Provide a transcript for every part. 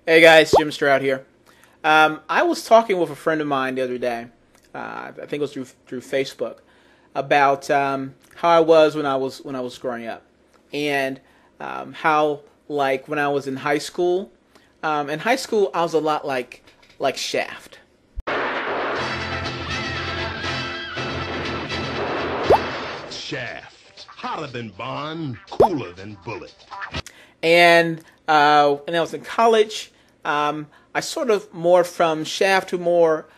Hey guys, Jim Stroud here. I was talking with a friend of mine the other day. I think it was through Facebook about how I was when I was growing up, and how like when I was in high school. In high school, I was a lot like Shaft. Shaft. Hotter than Bond, cooler than Bullet. And when I was in college, I sort of morphed from Shaft to more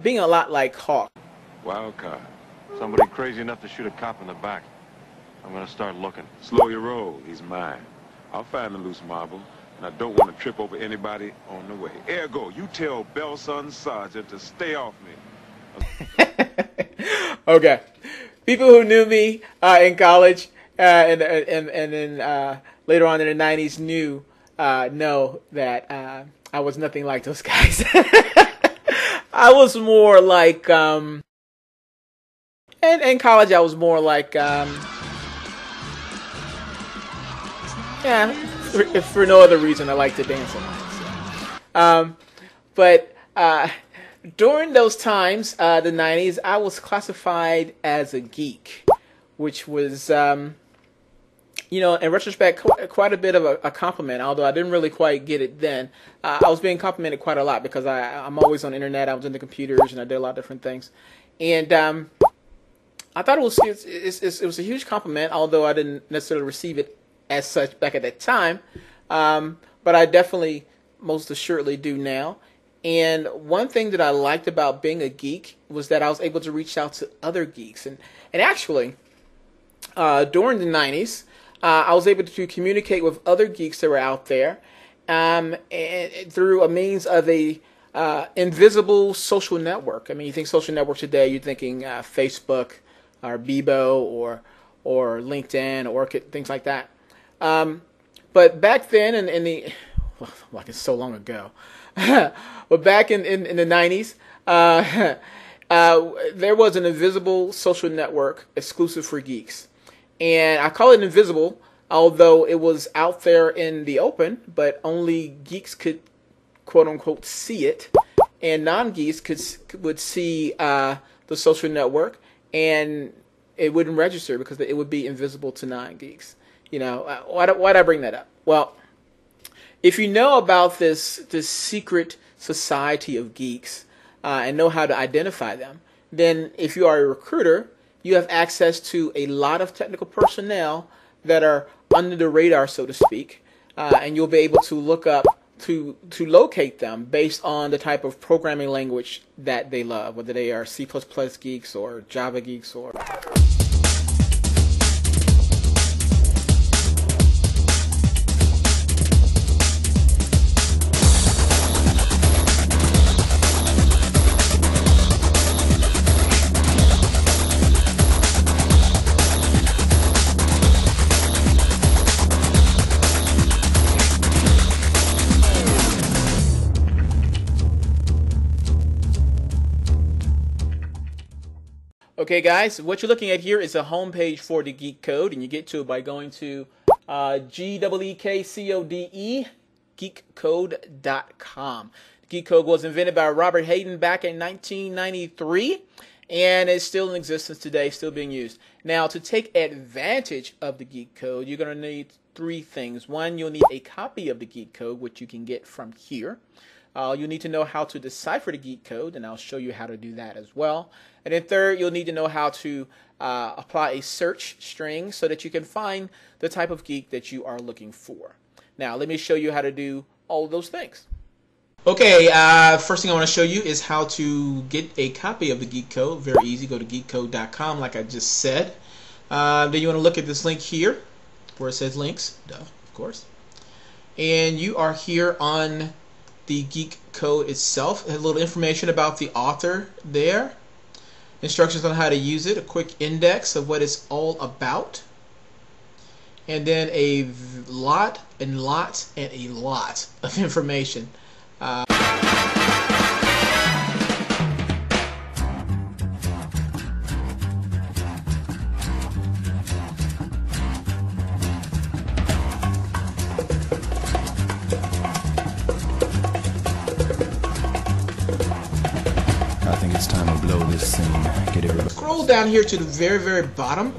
being a lot like Hawk. Wild card. Somebody crazy enough to shoot a cop in the back. I'm gonna start looking. Slow your roll. He's mine. I'll find the loose marble, and I don't want to trip over anybody on the way. Ergo, you tell Belson Sergeant to stay off me. Okay. People who knew me in college and then later on in the 90s know that I was nothing like those guys. I was more like, in college I was more like, if for no other reason I like to dance a lot. But during those times, the 90s, I was classified as a geek, which was, in retrospect, quite a bit of a compliment, although I didn't really quite get it then. I was being complimented quite a lot because I'm always on the internet, I was into computers, and I did a lot of different things. And I thought it was a huge compliment, although I didn't necessarily receive it as such back at that time. But I definitely, most assuredly do now. And one thing that I liked about being a geek was that I was able to reach out to other geeks. And actually, during the 90s, I was able to communicate with other geeks that were out there and through a means of a invisible social network. I mean, you think social network today, you're thinking Facebook or Bebo or LinkedIn, Orchid, things like that. But back then, like it's so long ago, but back in the 90s, there was an invisible social network exclusive for geeks. And I call it invisible, although it was out there in the open, but only geeks could, quote unquote, see it, and non-geeks would see the social network, and it wouldn't register because it would be invisible to non-geeks. Why'd I bring that up? Well, if you know about this secret society of geeks and know how to identify them, then if you are a recruiter, you have access to a lot of technical personnel that are under the radar, so to speak, and you'll be able to look up to locate them based on the type of programming language that they love, whether they are C++ geeks or Java geeks or... Okay, guys, what you're looking at here is a homepage for the Geek Code, and you get to it by going to GEEKCODE, geekcode.com. The Geek Code was invented by Robert Hayden back in 1993, and it's still in existence today, still being used. Now, to take advantage of the Geek Code, you're going to need three things. One, you'll need a copy of the Geek Code, which you can get from here. You'll need to know how to decipher the Geek Code, and I'll show you how to do that as well. And then third, you'll need to know how to apply a search string so that you can find the type of geek that you are looking for. Now, let me show you how to do all of those things. Okay, first thing I want to show you is how to get a copy of the Geek Code. Very easy. Go to geekcode.com like I just said. Then you want to look at this link here where it says links, of course. And you are here on the Geek Code itself. It has a little information about the author there. Instructions on how to use it, a quick index of what it's all about, and then a lot of information. I think it's time to blow this scene. Get everybody. Scroll down here to the very, very bottom.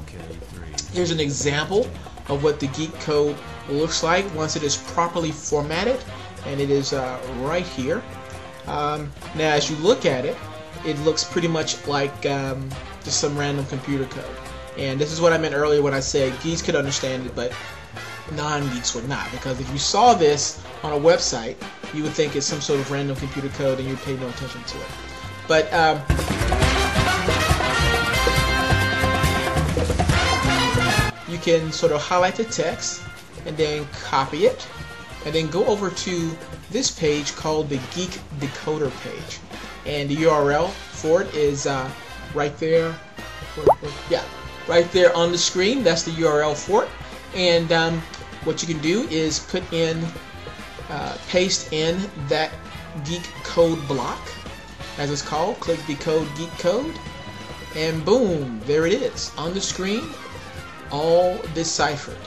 Here's an example of what the Geek Code looks like once it is properly formatted, and it is right here. Now, as you look at it, it looks pretty much like just some random computer code. And this is what I meant earlier when I said geeks could understand it, but non-geeks would not. Because if you saw this on a website, you would think it's some sort of random computer code and you'd pay no attention to it. But you can sort of highlight the text and then copy it, and then go over to this page called the Geek Decoder page. And the URL for it is right there. Yeah, right there on the screen. That's the URL for it. And what you can do is put in, paste in that Geek Code block, as it's called. Click Decode Geek Code, and boom, there it is on the screen, all deciphered.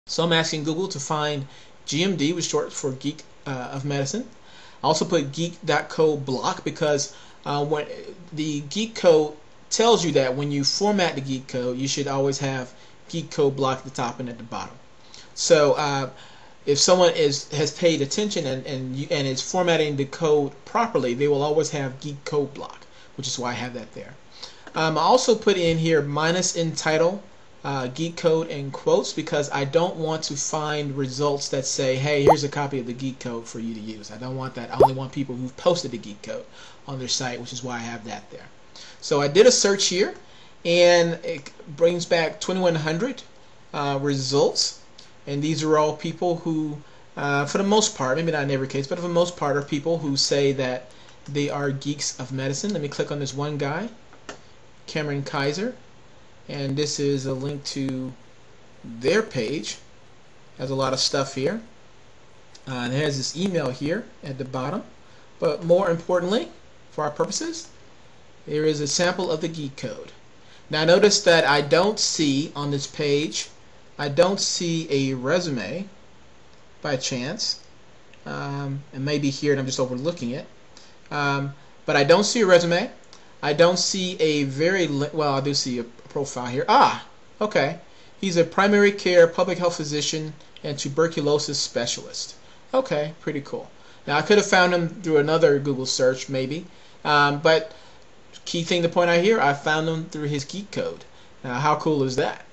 So I'm asking Google to find GMD, which is short for Geek of Medicine. I also put geek.code block because when the Geek Code tells you that when you format the Geek Code, you should always have Geek Code block at the top and at the bottom. So if someone has paid attention and is formatting the code properly, they will always have Geek Code block, which is why I have that there. I also put in here minus in title Geek Code in quotes because I don't want to find results that say, hey, here's a copy of the Geek Code for you to use. I don't want that. I only want people who've posted the Geek Code on their site, which is why I have that there. So I did a search here, and it brings back 2,100 results. And these are all people who, for the most part, maybe not in every case, but for the most part, are people who say that they are geeks of medicine. Let me click on this one guy, Cameron Kaiser. And this is a link to their page. Has a lot of stuff here. And it has this email here at the bottom. But more importantly, for our purposes, there is a sample of the Geek Code. Now notice that I don't see on this page, I don't see a resume by chance. It may be here and I'm just overlooking it. But I don't see a resume. I don't see a well, I do see a profile here. Ah, okay. He's a primary care public health physician and tuberculosis specialist. Okay, pretty cool. Now I could have found him through another Google search maybe, but key thing to point out here, I found him through his Geek Code. Now how cool is that?